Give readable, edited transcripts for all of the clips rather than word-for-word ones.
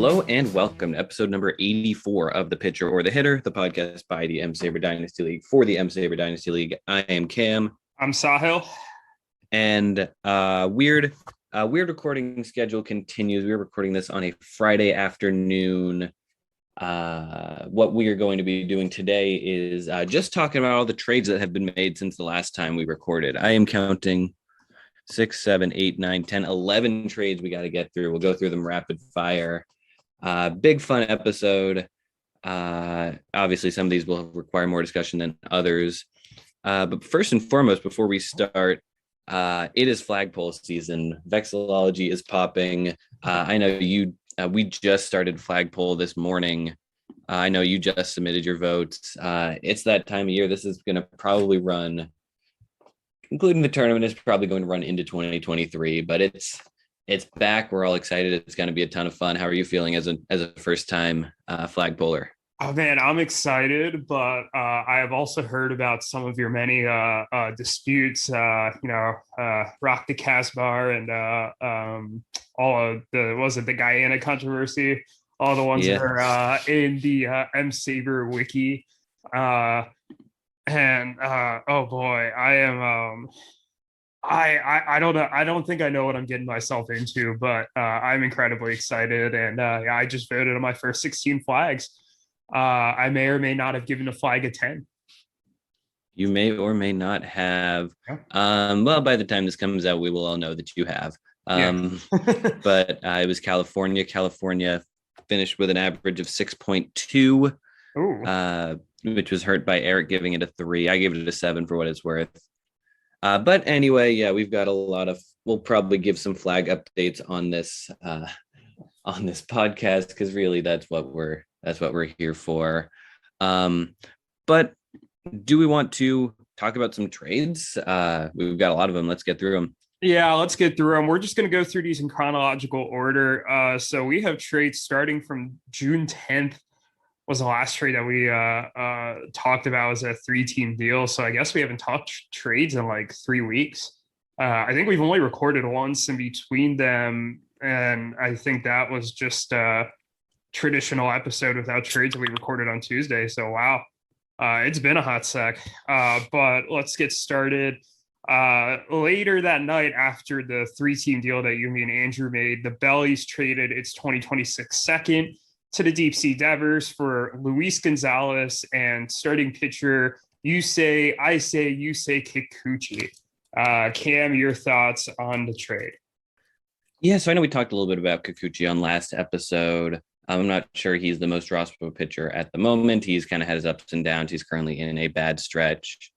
Hello and welcome to episode number 84 of The Pitcher or the Hitter, the podcast by the M-SABR Dynasty League for the M-SABR Dynasty League. I am Cam. I'm Sahil. And weird recording schedule continues. We're recording this on a Friday afternoon. What we are going to be doing today is just talking about all the trades that have been made since the last time we recorded. I am counting 6, 7, 8, 9, 10, 11 trades we got to get through. We'll go through them rapid fire. Big fun episode. Obviously, some of these will require more discussion than others. But first and foremost, before we start, it is Flagpoll season. Vexillology is popping. I know we just started Flagpoll this morning. I know you just submitted your votes. It's that time of year. This is going to probably run, including the tournament, is probably going to run into 2023. But it's back. We're all excited. It's going to be a ton of fun. How are you feeling as a first time flagpoller? Oh man, I'm excited, but I have also heard about some of your many disputes. Rock the Casbar and all of the Guyana controversy, all the ones that are in the M-SABR wiki. Oh boy, I am. I don't know. I don't think I know what I'm getting myself into, but I'm incredibly excited. And I just voted on my first 16 flags. I may or may not have given a flag a 10. You may or may not have. Well, by the time this comes out, we will all know that you have. But it was California. California finished with an average of 6.2, which was hurt by Eric giving it a 3. I gave it a 7 for what it's worth. But anyway, we've got we'll probably give some flag updates on this podcast, because really that's what we're here for. But do we want to talk about some trades? We've got a lot of them. Let's get through them. Yeah, let's get through them. We're just going to go through these in chronological order. So we have trades starting from June 10th. Was the last trade that we talked about. Was a 3-team deal. So I guess we haven't talked trades in like 3 weeks. I think we've only recorded once in between them. And I think that was just a traditional episode without trades that we recorded on Tuesday. So, wow, it's been a hot sec. But let's get started. Later that night, after the 3-team deal that you, me, and Andrew made, the Bellies traded its 2026 second to the Deep Sea Devers for Luis Gonzalez and starting pitcher, you say, I say, you say, Kikuchi. Cam, your thoughts on the trade? Yeah, so I know we talked a little bit about Kikuchi on last episode. I'm not sure he's the most rosterable pitcher at the moment. He's kind of had his ups and downs. He's currently in a bad stretch.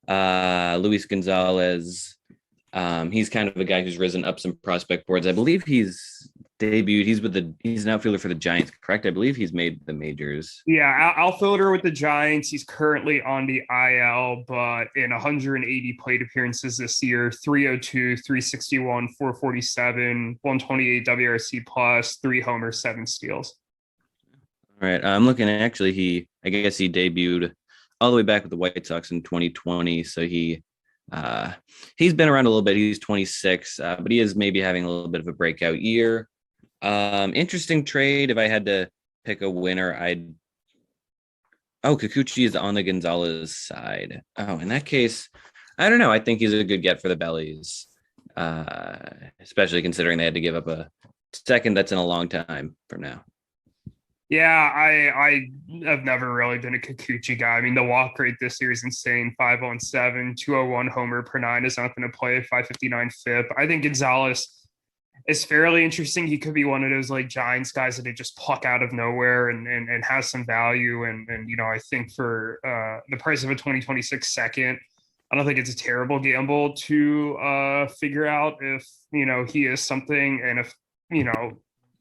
Luis Gonzalez, he's kind of a guy who's risen up some prospect boards. I believe he's debuted. He's an outfielder for the Giants, correct? I believe he's made the majors. Yeah, outfielder with the Giants. He's currently on the IL, but in 180 plate appearances this year, 302, 361, 447, 128 WRC plus, 3 homers, 7 steals. All right. I'm looking at, actually, I guess he debuted all the way back with the White Sox in 2020. So he's been around a little bit. He's 26, but he is maybe having a little bit of a breakout year. Interesting trade. If I had to pick a winner, Kikuchi is on the Gonzalez side. Oh, in that case, I don't know. I think he's a good get for the Bellies, especially considering they had to give up a second that's in a long time from now. Yeah, I have never really been a Kikuchi guy. I mean, the walk rate this year is insane. 517, 201 homer per 9 is not going to play, 559 FIP. I think Gonzalez is fairly interesting. He could be one of those like Giants guys that they just pluck out of nowhere and has some value. And I think for the price of a 2026 second, I don't think it's a terrible gamble to figure out if, he is something, and if,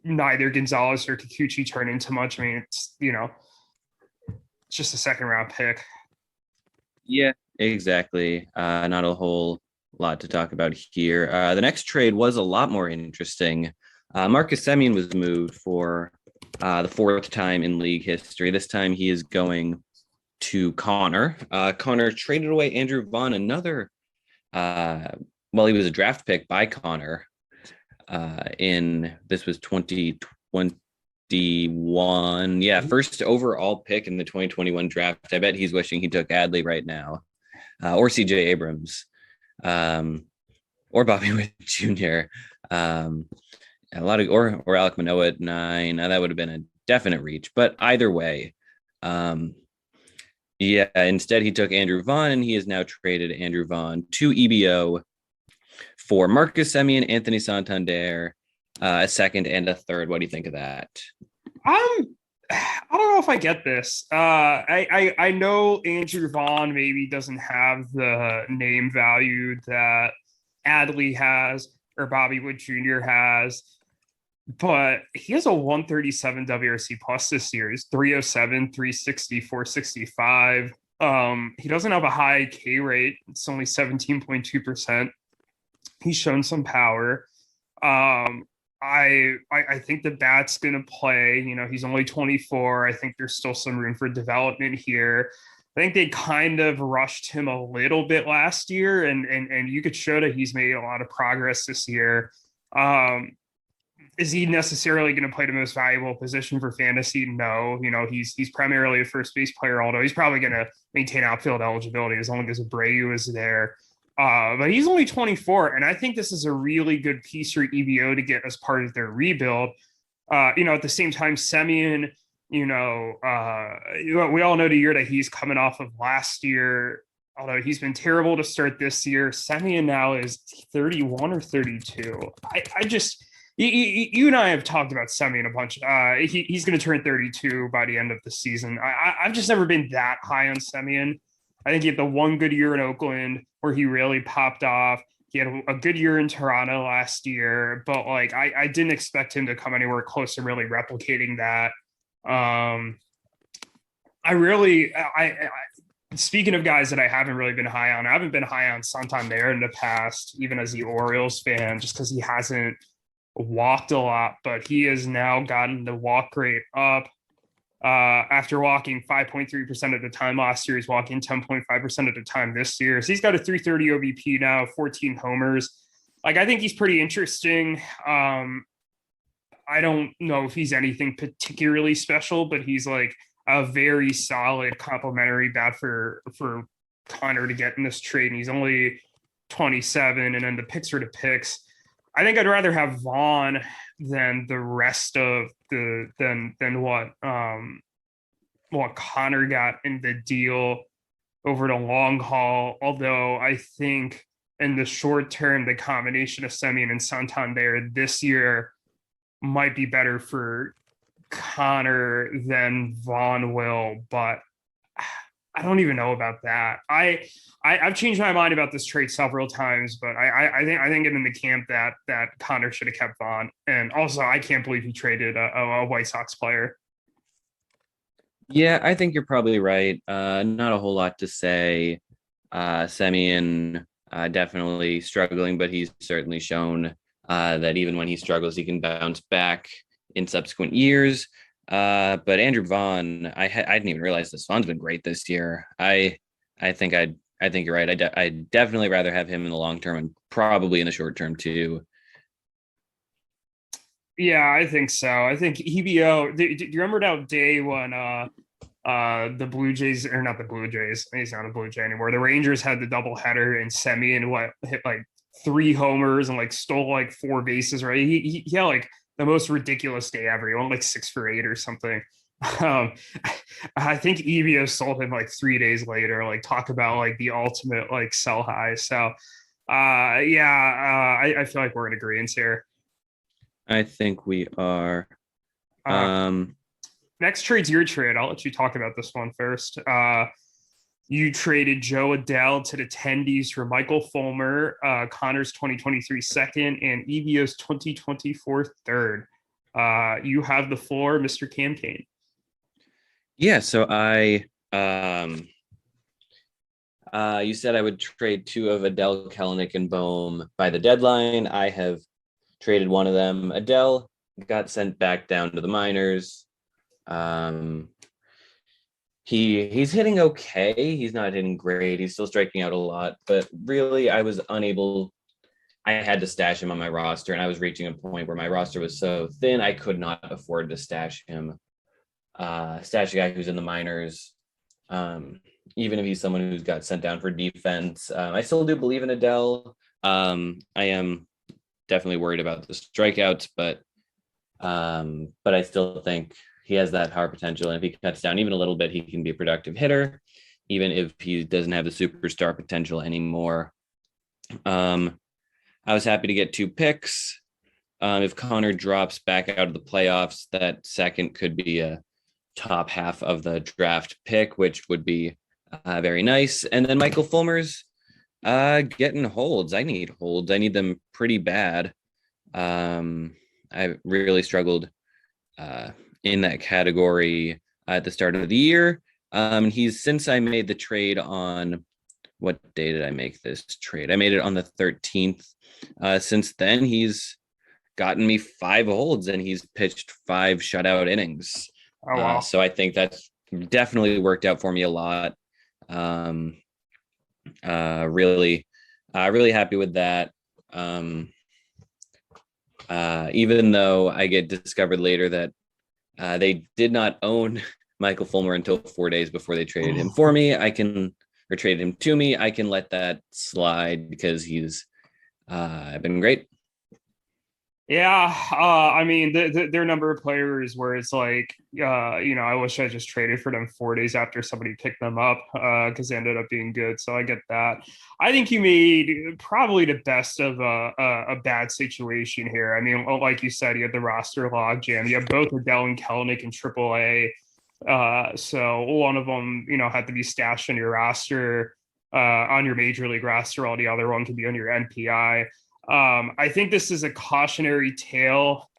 neither Gonzalez or Kikuchi turn into much. I mean, it's just a second round pick. Yeah, exactly. Not a whole lot to talk about here. The next trade was a lot more interesting. Marcus Semien was moved for the 4th time in league history. This time he is going to Connor. Connor traded away Andrew Vaughn, another, he was a draft pick by Connor. This was 2020, 2021. Yeah, first overall pick in the 2021 draft. I bet he's wishing he took Adley right now, or CJ Abrams, or Bobby Witt Jr. A lot of or Alec Manoah at 9. That would have been a definite reach. But either way, yeah, instead he took Andrew Vaughn, and he has now traded Andrew Vaughn to EBO for Marcus Semien, Anthony Santander, a second and a third. What do you think of that? I don't know if I get this. I know Andrew Vaughn maybe doesn't have the name value that Adley has or Bobby Wood Jr. has, but he has a 137 WRC plus this year. He's 307, 360, 465. He doesn't have a high K rate. It's only 17.2%. He's shown some power. I think the bat's going to play. You know, he's only 24. I think there's still some room for development here. I think they kind of rushed him a little bit last year, and you could show that he's made a lot of progress this year. Is he necessarily going to play the most valuable position for fantasy? No. You know, he's primarily a first base player, although he's probably going to maintain outfield eligibility as long as Abreu is there. But he's only 24, and I think this is a really good piece for EBO to get as part of their rebuild. At the same time, Semien, we all know the year that he's coming off of last year, although he's been terrible to start this year. Semien now is 31 or 32. I just, you and I have talked about Semien a bunch. He's going to turn 32 by the end of the season. I've just never been that high on Semien. I think he had the one good year in Oakland where he really popped off. He had a good year in Toronto last year, but I didn't expect him to come anywhere close to really replicating that. Speaking of guys that I haven't really been high on, I haven't been high on Santander in the past, even as the Orioles fan, just because he hasn't walked a lot, but he has now gotten the walk rate up. After walking 5.3% of the time last year, he's walking 10.5% of the time this year. So he's got a 330 OBP now, 14 homers. I think he's pretty interesting. I don't know if he's anything particularly special, but he's a very solid complementary bat for Connor to get in this trade. And he's only 27, and then the picks are the picks. I think I'd rather have Vaughn than the rest of than what Connor got in the deal over the long haul. Although I think in the short term, the combination of Semien and Santander this year might be better for Connor than Vaughn will, but I don't even know about that. I've changed my mind about this trade several times, but I think I'm in the camp that Connor should have kept Vaughn. And also, I can't believe he traded a White Sox player. Yeah, I think you're probably right. Not a whole lot to say. Semien definitely struggling, but he's certainly shown that even when he struggles, he can bounce back in subsequent years. But Andrew Vaughn, I didn't even realize this. Vaughn's been great this year. I think you're right. I'd definitely rather have him in the long term and probably in the short term too. Yeah, I think so. I think EBO. Do you remember that day when the Blue Jays, or not the Blue Jays? He's not a Blue Jay anymore. The Rangers had the doubleheader, and Semien hit 3 homers and stole 4 bases. Right? He had the most ridiculous day ever. He went 6 for 8 or something. I think EBO sold him 3 days later. Talk about the ultimate sell high. So I feel like we're in agreement here. I think we are. Next trade's your trade. I'll let you talk about this one first. You traded Joe Adell to the Tendies for Michael Fulmer, Connor's 2023 second, and EBO's 2024 third. You have the floor, Mr. Cam Kane. Yeah, so you said I would trade 2 of Adell, Kelenic, and Bohm by the deadline. I have traded one of them. Adell got sent back down to the minors. He's hitting okay. He's not hitting great. He's still striking out a lot, but really I was unable I had to stash him on my roster, and I was reaching a point where my roster was so thin I could not afford to stash him. Stash a guy who's in the minors, even if he's someone who's got sent down for defense. I still do believe in Adell. I am definitely worried about the strikeouts, but I still think he has that power potential. And if he cuts down even a little bit, he can be a productive hitter, even if he doesn't have the superstar potential anymore. I was happy to get 2 picks. If Connor drops back out of the playoffs, that second could be a top half of the draft pick, which would be very nice. And then Michael Fulmer's getting holds. I need holds. I need them pretty bad. I really struggled in that category at the start of the year. He's, since I made the trade on, what day did I make this trade? I made it on the 13th. Since then, he's gotten me 5 holds and he's pitched 5 shutout innings. Oh, wow. So I think that's definitely worked out for me a lot. Really happy with that. Even though I get discovered later that they did not own Michael Fulmer until 4 days before they traded him for me, or traded him to me, I can let that slide because he's been great. Yeah, I mean, there are a number of players where it's like, I wish I just traded for them 4 days after somebody picked them up because they ended up being good. So I get that. I think you made probably the best of a bad situation here. I mean, like you said, you had the roster logjam. You have both Adell and Kelenic in AAA. So one of them, had to be stashed on your roster, on your major league roster, while the other one could be on your NPI. I think this is a cautionary tale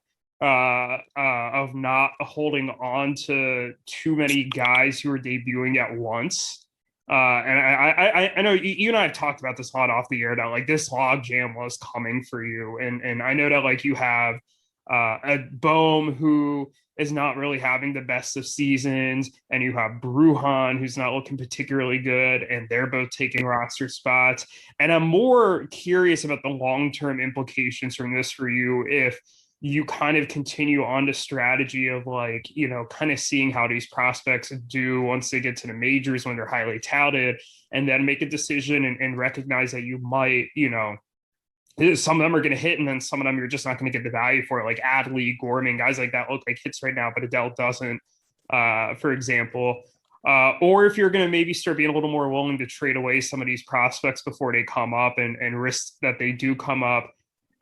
of not holding on to too many guys who are debuting at once. And I know you and I have talked about this a lot off the air, that like this log jam was coming for you. And I know that like you have a Bohm who is not really having the best of seasons, and you have Brujan who's not looking particularly good, and they're both taking roster spots. And I'm more curious about the long-term implications from this for you if you kind of continue on the strategy of like, kind of seeing how these prospects do once they get to the majors when they're highly touted, and then make a decision and recognize that you might, some of them are going to hit, and then some of them you're just not going to get the value for it, like Adley, Gorman, guys like that look like hits right now, but Adell doesn't, for example. Or if you're going to maybe start being a little more willing to trade away some of these prospects before they come up and risk that they do come up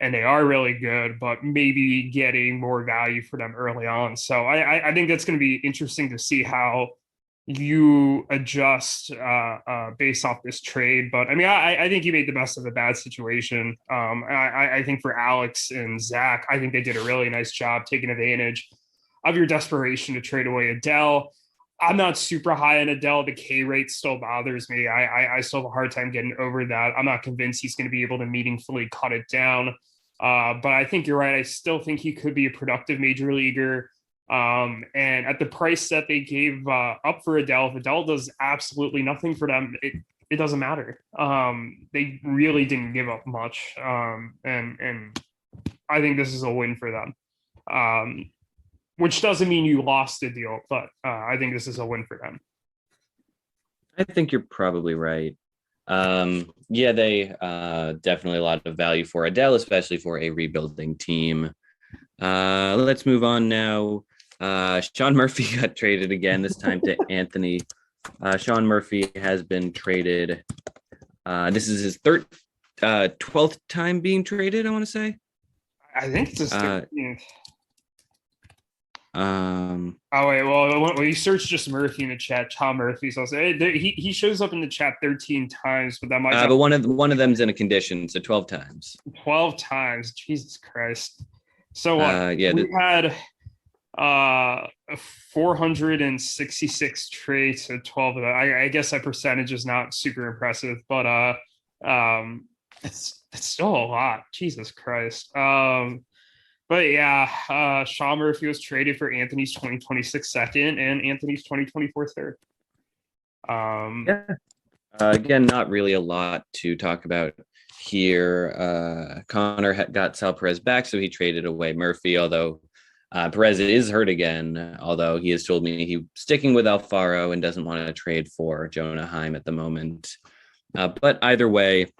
and they are really good, but maybe getting more value for them early on. So I think that's going to be interesting to see how you adjust based off this trade. But I mean, I think you made the best of a bad situation. I think for Alex and Zach, I think they did a really nice job taking advantage of your desperation to trade away Adell. I'm not super high on Adell. The K rate still bothers me. I still have a hard time getting over that. I'm not convinced he's going to be able to meaningfully cut it down. But I think you're right. I still think he could be a productive major leaguer. And at the price that they gave up for Adell, if Adell does absolutely nothing for them, it doesn't matter. They really didn't give up much. And I think this is a win for them. Which doesn't mean you lost the deal, but I think this is a win for them. I think you're probably right. Yeah, they definitely a lot of value for Adell, especially for a rebuilding team. Let's move on now. Sean Murphy got traded again, this time to Anthony. Sean Murphy has been traded. This is his 12th time being traded, I want to say. I think it's his 13th. Oh wait, well, when you search just Murphy in the chat, Tom Murphy, so I'll say he shows up in the chat 13 times, but that might. But one of them's in a condition, so 12 times. 12 times, Jesus Christ! So what? Yeah, we had 466 trades, so 12 of that. I guess that percentage is not super impressive, but it's still a lot. Jesus Christ. But yeah, Sean Murphy was traded for Anthony's 2026 second and Anthony's 2024 third. Yeah. Again, not really a lot to talk about here. Connor got Sal Perez back, so he traded away Murphy, although Perez is hurt again, although he has told me he's sticking with Alfaro and doesn't want to trade for Jonah Heim at the moment. But either way,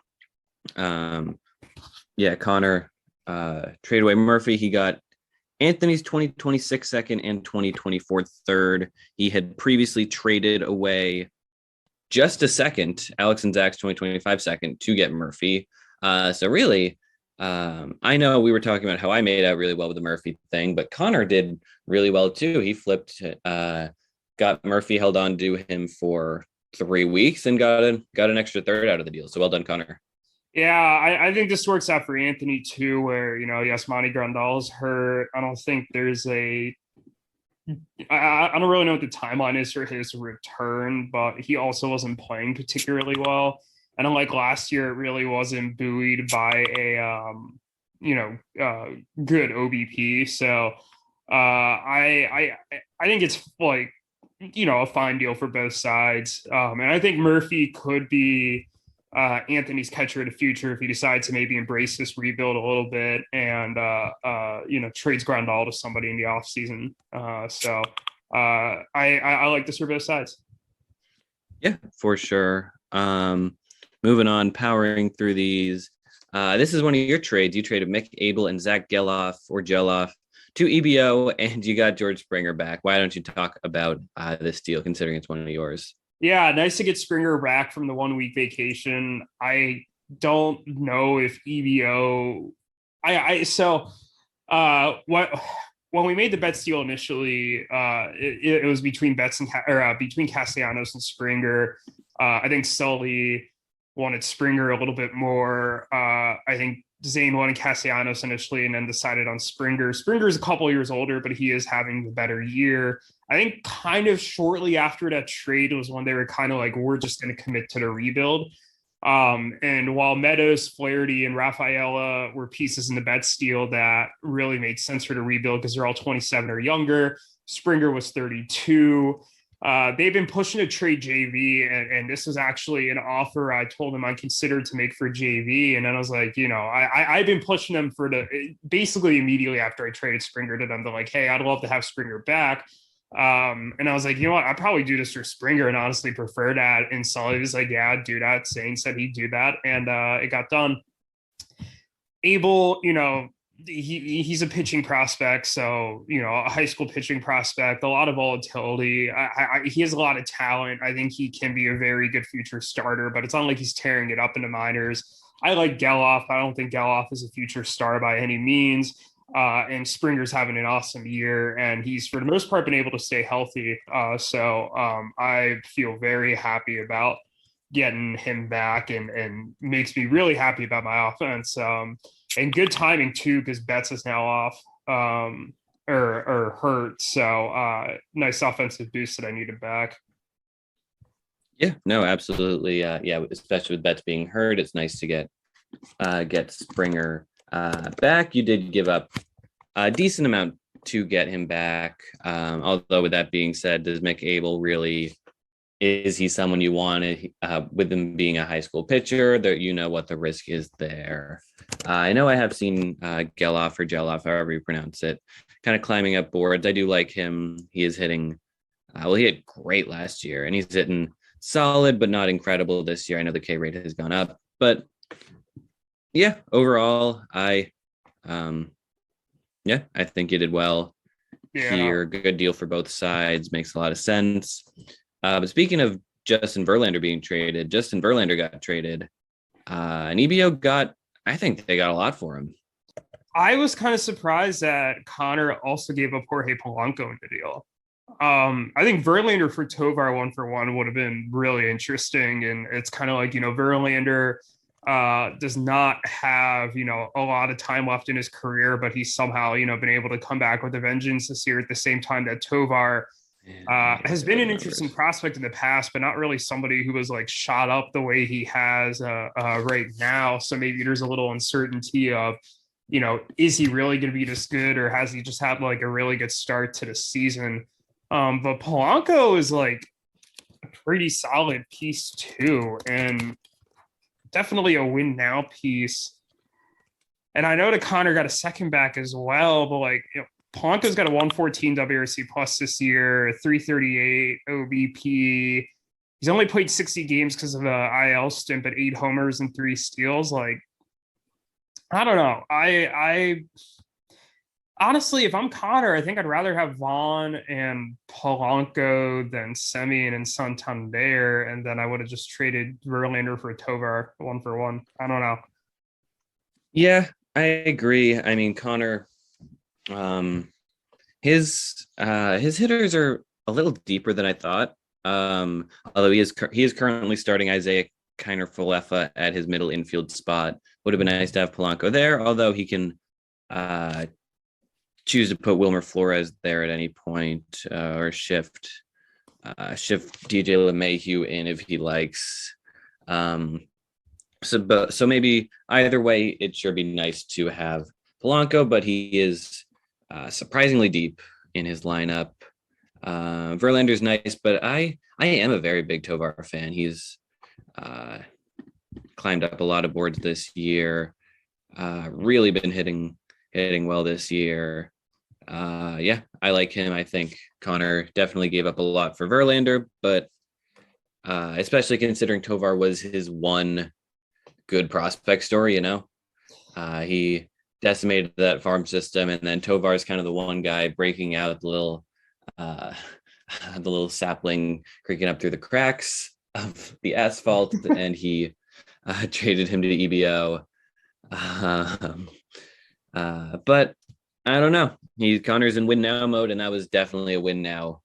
Connor trade away Murphy. He got Anthony's 2026 second and 2024 third. He had previously traded away just a second, Alex and Zach's 2025 second, to get Murphy. So really, I know we were talking about how I made out really well with the Murphy thing, but Connor did really well too. He flipped, got Murphy held on to him for 3 weeks and got an extra third out of the deal. So well done, Connor. Yeah, I think this works out for Anthony too, where, Yasmani Grandal's hurt. I don't think there's I don't really know what the timeline is for his return, but he also wasn't playing particularly well. And unlike last year, it really wasn't buoyed by a good OBP. So I think it's like, a fine deal for both sides. And I think Murphy could be Anthony's catcher of the future if he decides to maybe embrace this rebuild a little bit and trades Grandal to somebody in the offseason. I like this for both sides. Yeah, for sure. Moving on, powering through these. This is one of your trades. You traded Mick Abel and Zach Geloff to EBO, and you got George Springer back. Why don't you talk about this deal, considering it's one of yours? Yeah, nice to get Springer back from the 1 week vacation. I don't know if EBO. When we made the Betts deal initially, it was between between Castellanos and Springer. I think Sully wanted Springer a little bit more. I think Zane wanted Castellanos initially and then decided on Springer. Springer is a couple years older, but he is having the better year. I think kind of shortly after that trade was when they were kind of like, we're just going to commit to the rebuild. And while Meadows, Flaherty, and Rafaela were pieces in the Betts deal that really made sense for the rebuild because they're all 27 or younger, Springer was 32. They've been pushing to trade JV, and this was actually an offer I told them I considered to make for JV. And then I was like, I've been pushing them basically immediately after I traded Springer to them. They're like, hey, I'd love to have Springer back. And I was like, I'd probably do this for Springer and honestly prefer that. And Sully was like, yeah, do that. Zane said he'd do that. And it got done. Abel, he's a pitching prospect. So, a high school pitching prospect, a lot of volatility. He has a lot of talent. I think he can be a very good future starter, but it's not like he's tearing it up in the minors. I like Geloff. I don't think Geloff is a future star by any means. And Springer's having an awesome year, and he's for the most part been able to stay healthy. So I feel very happy about getting him back, and makes me really happy about my offense. And good timing too, because Betts is now off or hurt. So nice offensive boost that I needed back. Yeah, no, absolutely. Especially with Betts being hurt, it's nice to get Springer back. You did give up a decent amount to get him back. Although with that being said, does Mick Abel really, is he someone you wanted with him being a high school pitcher? That what the risk is there. I know I have seen Geloff or Geloff, however you pronounce it, kind of climbing up boards. I do like him. He is hitting, he hit great last year, and he's hitting solid, but not incredible this year. I know the K rate has gone up, but yeah, overall, I think you did well here. Good deal for both sides. Makes a lot of sense. But speaking of Justin Verlander being traded, Justin Verlander got traded. And EBO I think they got a lot for him. I was kind of surprised that Connor also gave up Jorge Polanco in the deal. I think Verlander for Tovar 1-for-1 would have been really interesting. And it's kind of like, Verlander does not have, a lot of time left in his career, but he's somehow, been able to come back with a vengeance this year at the same time that Tovar has been an interesting prospect in the past, but not really somebody who was like shot up the way he has right now. So maybe there's a little uncertainty of, is he really going to be this good, or has he just had like a really good start to the season? But Polanco is like pretty solid piece too, and definitely a win now piece. And I know that Connor got a second back as well, but like, Polanco's got a 114 WRC plus this year, 338 OBP. He's only played 60 games because of the IL stint, but 8 homers and 3 steals. Like, I don't know. I honestly, if I'm Connor, I think I'd rather have Vaughn and Polanco than Semien and Santander, and then I would have just traded Verlander for Tovar 1-for-1. I don't know. Yeah, I agree. I mean, Connor, his hitters are a little deeper than I thought. Although he is currently starting Isaiah Kiner-Falefa at his middle infield spot. Would have been nice to have Polanco there, although he can choose to put Wilmer Flores there at any point, or shift DJ LeMahieu in if he likes. So maybe either way, it sure be nice to have Polanco, but he is surprisingly deep in his lineup. Verlander's nice, but I am a very big Tovar fan. He's climbed up a lot of boards this year. Really been hitting well this year. Yeah, I like him. I think Connor definitely gave up a lot for Verlander, but especially considering Tovar was his one good prospect story, he decimated that farm system, and then Tovar is kind of the one guy breaking out the little sapling creaking up through the cracks of the asphalt, and he traded him to EBO. But I don't know. Connor's in win now mode, and that was definitely a win now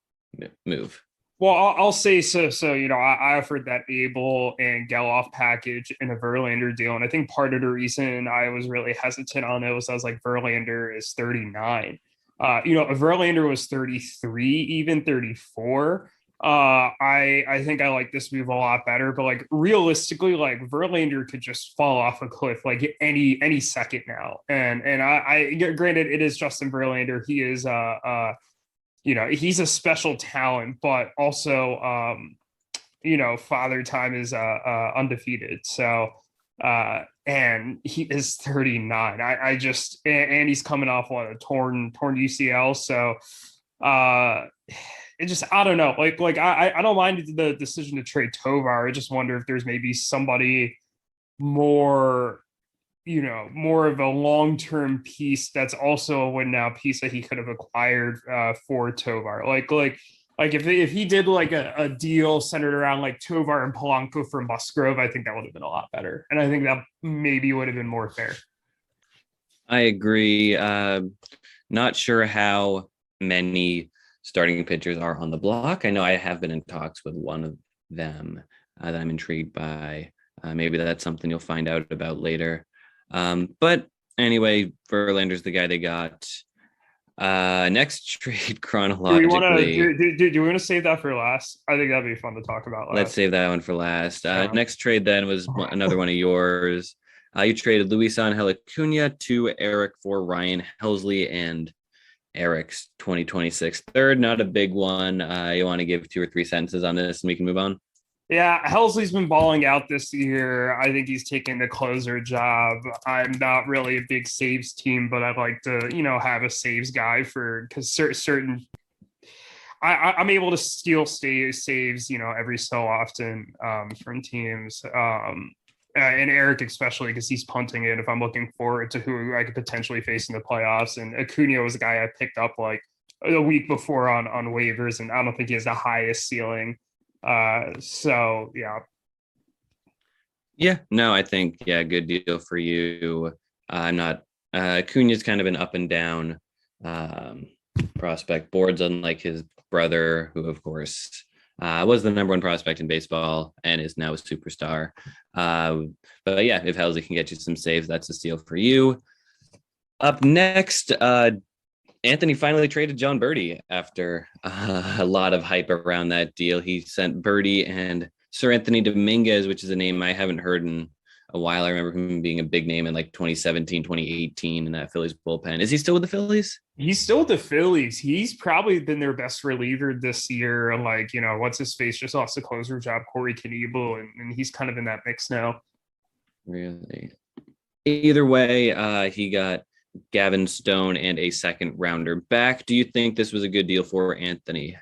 move. Well, I'll say so. So, I offered that Abel and Geloff package in a Verlander deal. And I think part of the reason I was really hesitant on it was I was like, Verlander is 39. If Verlander was 33, even 34, I think I like this move a lot better. But like realistically, like Verlander could just fall off a cliff like any second now. And I granted it is Justin Verlander. He is he's a special talent, but also Father Time is undefeated. So and he is 39. I just and he's coming off a torn UCL. So it just, I don't know. Like I don't mind the decision to trade Tovar. I just wonder if there's maybe somebody more of a long-term piece that's also a win now piece that he could have acquired for Tovar. Like if he did like a deal centered around like Tovar and Polanco for Musgrove, I think that would have been a lot better. And I think that maybe would have been more fair. I agree. Not sure how many starting pitchers are on the block. I know I have been in talks with one of them that I'm intrigued by. Maybe that's something you'll find out about later. But anyway, Verlander's the guy they got. Next trade chronologically. Do we want to save that for last? I think that'd be fun to talk about last. Let's save that one for last. Next trade then was another one of yours. You traded Luisangel Acuna to Eric for Ryan Helsley and Eric's 2026 third. Not a big one. You want to give 2 or 3 sentences on this and we can move on? Yeah, Helsley's been balling out this year. I think he's taking the closer job. I'm not really a big saves team, but I'd like to, have a saves guy because certain. I'm able to steal saves, every so often from teams. And Eric especially because he's punting it if I'm looking forward to who I could potentially face in the playoffs. And Acuna was a guy I picked up like a week before on waivers, and I don't think he has the highest ceiling. So no, I think good deal for you. I'm not Acuna's kind of an up and down prospect boards, unlike his brother, who of course was the number 1 prospect in baseball and is now a superstar. But yeah, if Helsley can get you some saves, that's a steal for you. Up next, Anthony finally traded John Berti after a lot of hype around that deal. He sent Berti and Sir Anthony Dominguez, which is a name I haven't heard in a while. I remember him being a big name in like 2017, 2018 in that Phillies bullpen. Is he still with the Phillies? He's still with the Phillies. He's probably been their best reliever this year. Like, what's his face just lost the closer job, Corey Knebel, and he's kind of in that mix now. Really? Either way, he got Gavin Stone and a second rounder back. Do you think this was a good deal for Anthony?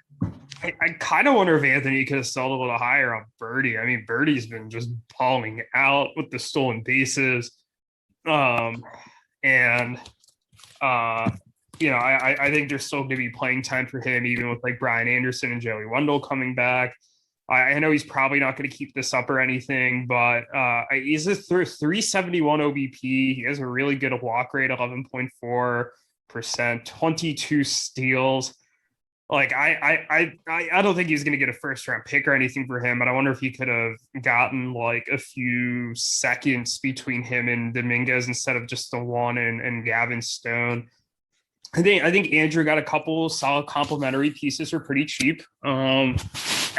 I kind of wonder if Anthony could have sold a little higher on Berti. I mean, Berti's been just balling out with the stolen bases. And I think there's still going to be playing time for him, even with like Brian Anderson and Joey Wendell coming back. I know he's probably not going to keep this up or anything, but he's a 371 OBP. He has a really good walk rate, 11.4%, 22 steals. Like I don't think he's going to get a first round pick or anything for him, but I wonder if he could have gotten like a few seconds between him and Dominguez instead of just the one and Gavin Stone. I think Andrew got a couple solid complimentary pieces for pretty cheap.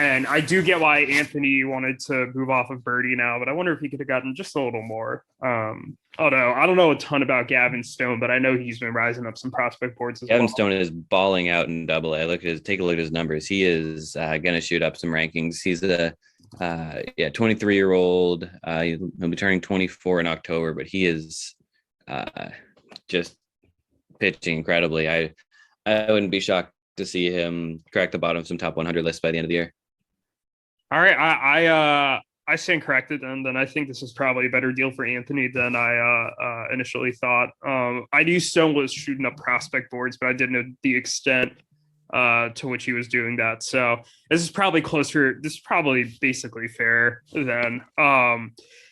And I do get why Anthony wanted to move off of Berti now, but I wonder if he could have gotten just a little more. Although I don't know a ton about Gavin Stone, but I know he's been rising up some prospect boards as Gavin well. Stone is balling out in AA. Take a look at his numbers. He is going to shoot up some rankings. He's a 23-year-old. He'll be turning 24 in October, but he is just pitching incredibly. I wouldn't be shocked to see him crack the bottom of some top 100 lists by the end of the year. All right, I stand corrected, and then I think this is probably a better deal for Anthony than I initially thought. I knew Stone was shooting up prospect boards, but I didn't know the extent to which he was doing that. So this is probably closer. This is probably basically fair then.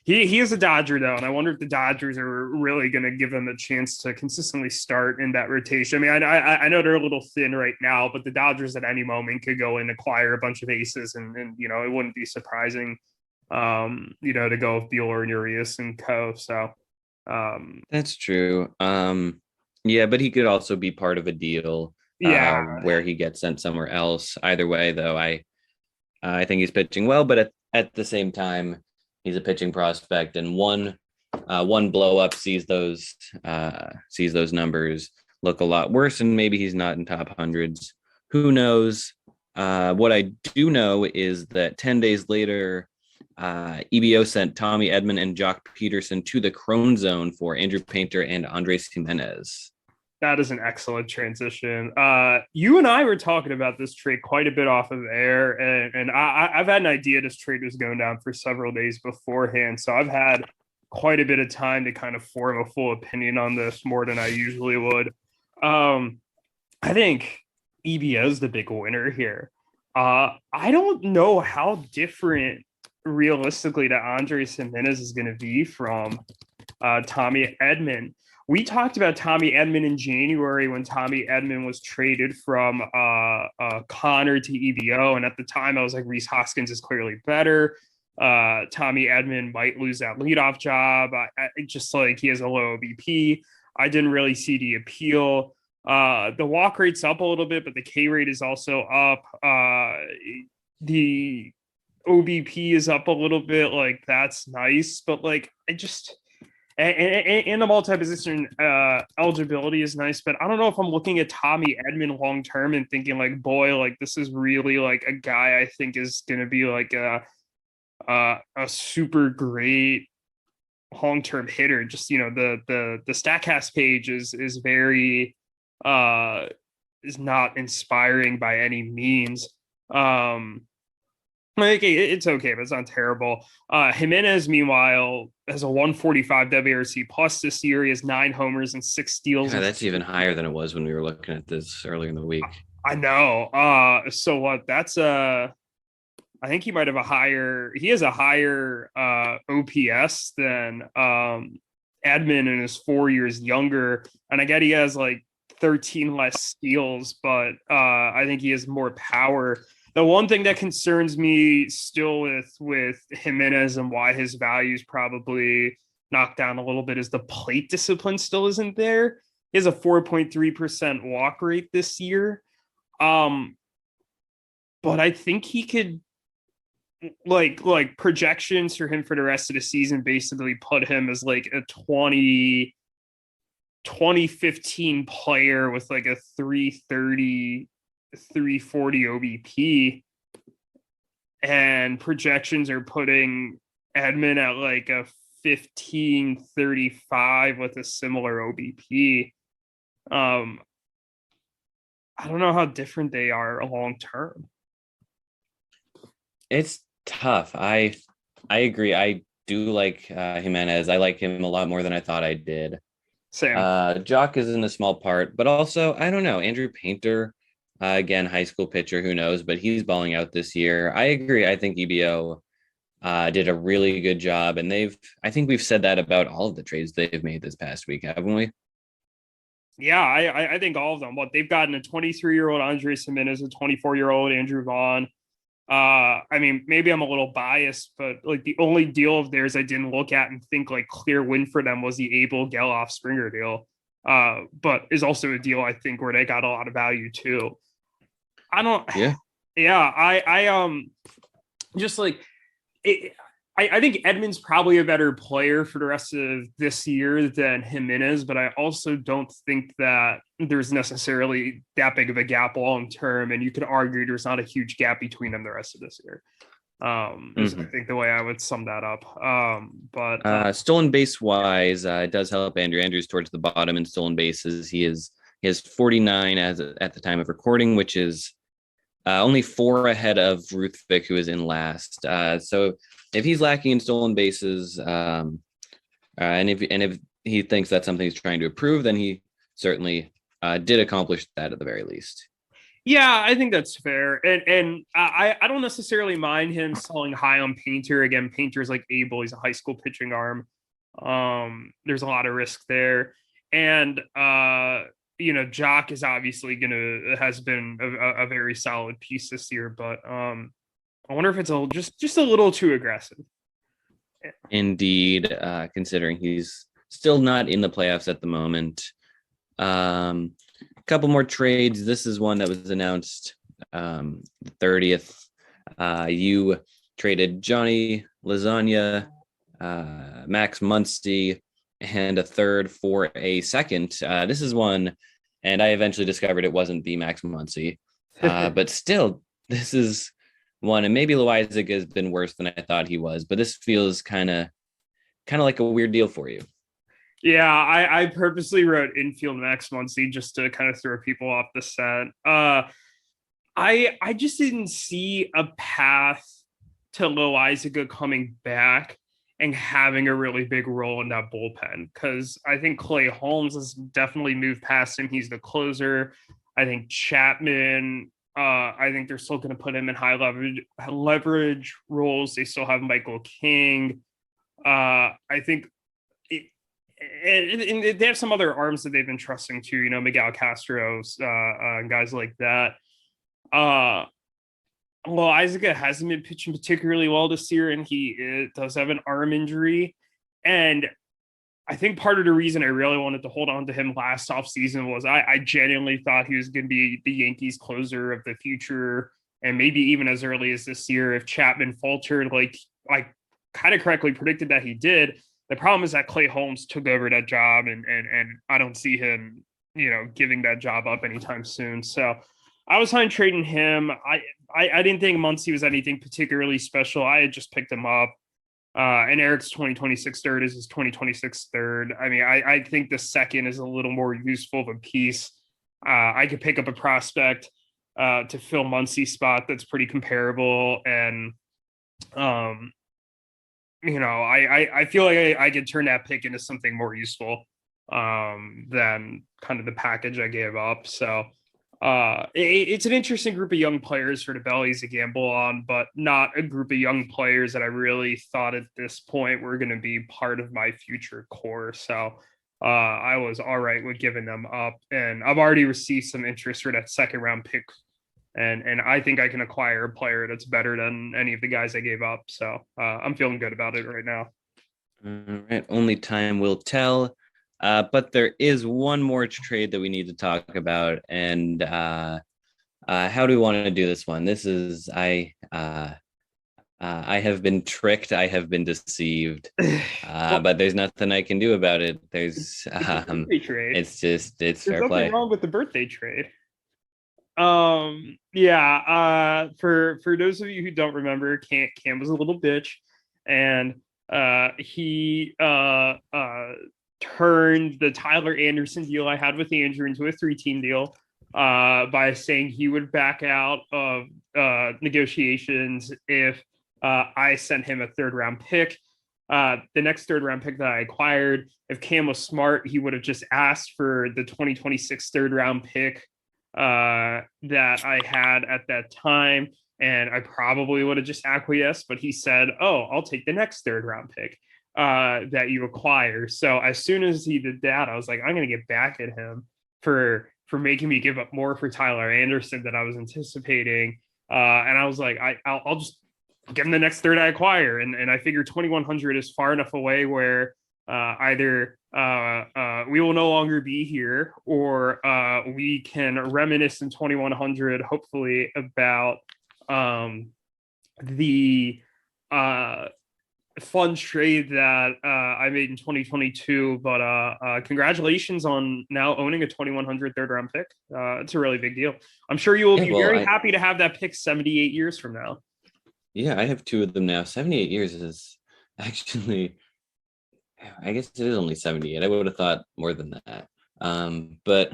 He is a Dodger though, and I wonder if the Dodgers are really going to give him a chance to consistently start in that rotation. I mean, I know they're a little thin right now, but the Dodgers at any moment could go and acquire a bunch of aces, and it wouldn't be surprising, to go with Bueller and Urias and co. So that's true. Yeah, but he could also be part of a deal. Where he gets sent somewhere else. Either way, though, I think he's pitching well, but at the same time, he's a pitching prospect, and one blow up sees those numbers look a lot worse, and maybe he's not in top hundreds. Who knows? What I do know is that 10 days later, EBO sent Tommy Edman and Jock Peterson to the Crone Zone for Andrew Painter and Andres Jimenez. That is an excellent transition. You and I were talking about this trade quite a bit off of air, and I've had an idea this trade was going down for several days beforehand, so I've had quite a bit of time to kind of form a full opinion on this more than I usually would. I think EBO is the big winner here. I don't know how different realistically that Andres Jimenez is going to be from Tommy Edman. We talked about Tommy Edman in January when Tommy Edman was traded from Connor to EBO. And at the time, I was like, Rhys Hoskins is clearly better. Tommy Edman might lose that leadoff job. Just like he has a low OBP. I didn't really see the appeal. The walk rate's up a little bit, but the K rate is also up. The OBP is up a little bit. Like, that's nice. But like, and the multi-position eligibility is nice, but I don't know if I'm looking at Tommy Edman long-term and thinking like, boy, like this is really like a guy I think is going to be like a super great long-term hitter. Just, the StatCast page is very, is not inspiring by any means. Like, it's okay, but it's not terrible. Jimenez, meanwhile, has a 145 WRC plus this year. He has 9 homers and 6 steals. Yeah, that's even higher than it was when we were looking at this earlier in the week. I know. So what? That's I think he might have he has a higher OPS than Edman and is 4 years younger. And I get he has like 13 less steals, but I think he has more power. The one thing that concerns me still with Jimenez and why his value is probably knocked down a little bit is the plate discipline still isn't there. He has a 4.3% walk rate this year. But I think he could like projections for him for the rest of the season basically put him as like a 2015 player with like a 330, 340 OBP. And projections are putting Edman at like a 1535 with a similar OBP. I don't know how different they are long term. It's tough. I agree. I do like Jimenez. I like him a lot more than I thought I did. Same. Jock is in a small part, but also I don't know. Andrew Painter, again, high school pitcher, who knows? But he's balling out this year. I agree. I think EBO did a really good job, and I think we've said that about all of the trades they've made this past week, haven't we? Yeah, I think all of them. But they've gotten a 23-year-old Andres Gimenez, a 24-year-old Andrew Vaughn. I mean, maybe I'm a little biased, but like the only deal of theirs I didn't look at and think like clear win for them was the Abel Geloff Springer deal. But is also a deal I think where they got a lot of value too. I don't. Yeah. Yeah, I just like it. I think Edman's probably a better player for the rest of this year than Jimenez, but I also don't think that there's necessarily that big of a gap long term. And you could argue there's not a huge gap between them the rest of this year. Is I think the way I would sum that up. But stolen base wise, it does help Andrew. Andrew's towards the bottom in stolen bases. He has 49 at the time of recording, which is only 4 ahead of Ruthvik, who is in last. So if he's lacking in stolen bases, and if he thinks that's something he's trying to improve, then he certainly did accomplish that at the very least. Yeah, I think that's fair. And I don't necessarily mind him selling high on Painter. Again, Painter's like Abel. He's a high school pitching arm. There's a lot of risk there. And Jock is obviously has been a very solid piece this year, but I wonder if it's just a little too aggressive. Indeed, considering he's still not in the playoffs at the moment. A couple more trades. This is one that was announced the 30th. You traded Johnny Lasagna, Max Muncy, and a third for a second. This is one, and I eventually discovered it wasn't the Max Muncy, but still, this is one, and maybe Loaisiga has been worse than I thought he was, but this feels kind of like a weird deal for you. Yeah, I purposely wrote infield Max Muncy just to kind of throw people off the set. I just didn't see a path to Loaisiga coming back and having a really big role in that bullpen, because I think Clay Holmes has definitely moved past him. He's the closer. I think Chapman, I think they're still going to put him in high leverage roles. They still have Michael King. I think and they have some other arms that they've been trusting to, Miguel Castro, and guys like that. Loaisiga hasn't been pitching particularly well this year, and he does have an arm injury. And I think part of the reason I really wanted to hold on to him last offseason was I genuinely thought he was going to be the Yankees closer of the future, and maybe even as early as this year if Chapman faltered, like I kind of correctly predicted that he did. The problem is that Clay Holmes took over that job, and I don't see him, giving that job up anytime soon. So I was fine trading him. I didn't think Muncy was anything particularly special. I had just picked him up. And Eric's 2026 third is his 2026 third. I mean, I think the second is a little more useful of a piece. I could pick up a prospect to fill Muncy's spot that's pretty comparable. And, I feel like I could turn that pick into something more useful than kind of the package I gave up. So it's an interesting group of young players for the Bellies to gamble on, but not a group of young players that I really thought at this point were going to be part of my future core. So I was all right with giving them up, and I've already received some interest for that second round pick. And I think I can acquire a player that's better than any of the guys I gave up. So I'm feeling good about it right now. All right. Only time will tell. But there is one more trade that we need to talk about. And how do we want to do this one? This is, I I have been tricked. I have been deceived. But there's nothing I can do about it. There's it's There's fair play. nothing wrong with the birthday trade. Yeah. For those of you who don't remember, Cam was a little bitch, and he turned the Tyler Anderson deal I had with Andrew into a 3-team deal by saying he would back out of negotiations if I sent him a 3rd-round pick. The next 3rd-round pick that I acquired, if Cam was smart, he would have just asked for the 2026 3rd-round pick that I had at that time, and I probably would have just acquiesced, but he said, "Oh, I'll take the next 3rd-round pick that you acquire." So as soon as he did that, I was like, I'm going to get back at him for making me give up more for Tyler Anderson than I was anticipating. And I was like, I'll just give him the next 3rd I acquire. And I figure 2100 is far enough away where either we will no longer be here, or we can reminisce in 2100, hopefully, about the fun trade that I made in 2022. But congratulations on now owning a 2100 3rd-round pick. It's a really big deal. I'm sure you will be very happy to have that pick 78 years from now. Yeah, I have 2 of them now. 78 years is actually, I guess it is only 78. I would have thought more than that. But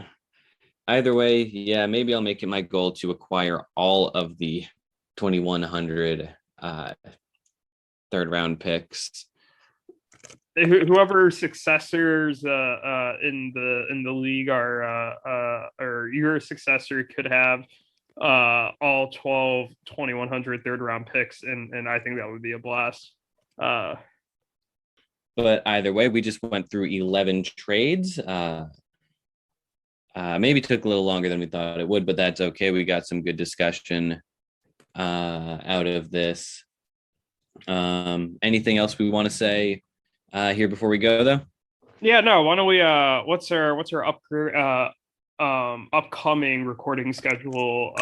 either way, yeah, maybe I'll make it my goal to acquire all of the 2100 3rd-round picks. Whoever successors in the league are, or your successor could have all 12 2100 3rd-round picks, and I think that would be a blast. But either way, we just went through 11 trades. Maybe took a little longer than we thought it would, but that's okay. We got some good discussion out of this. Anything else we want to say here before we go, though? Yeah, no. Why don't we? What's our upcoming recording schedule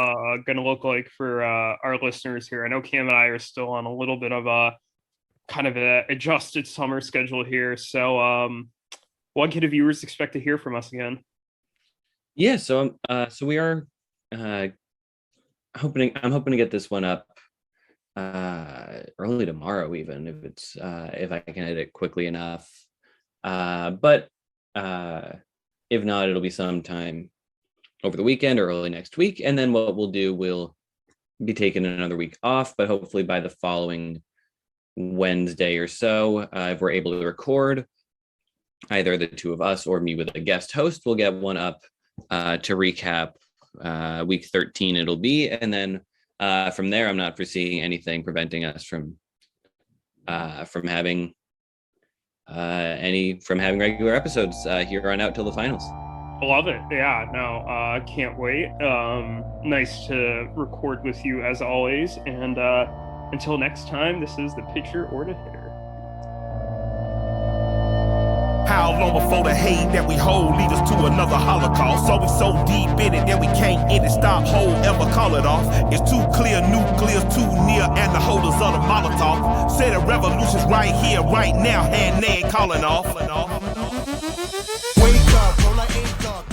gonna look like for our listeners here? I know Cam and I are still on a little bit of a kind of a adjusted summer schedule here. So, what can the viewers expect to hear from us again? Yeah, so we are I'm hoping to get this one up early tomorrow, even if it's if I can edit it quickly enough. But if not, it'll be sometime over the weekend or early next week. And then what we'll do, we'll be taking another week off, but hopefully by the following Wednesday or so, if we're able to record, either the 2 of us or me with a guest host, we'll get one up to recap week 13 it'll be. And then from there, I'm not foreseeing anything preventing us from having regular episodes here on out till the finals. I love it. Yeah, no, can't wait. Nice to record with you as always. And until next time, this is the pitcher or the hitter. How long before the hate that we hold lead us to another holocaust? So we so deep in it that we can't end it, stop, hold, ever call it off. It's too clear, nuclear's too near, and the holders of the Molotov say the revolution's right here, right now, hand name calling off. Wake up, roll like ain't dark.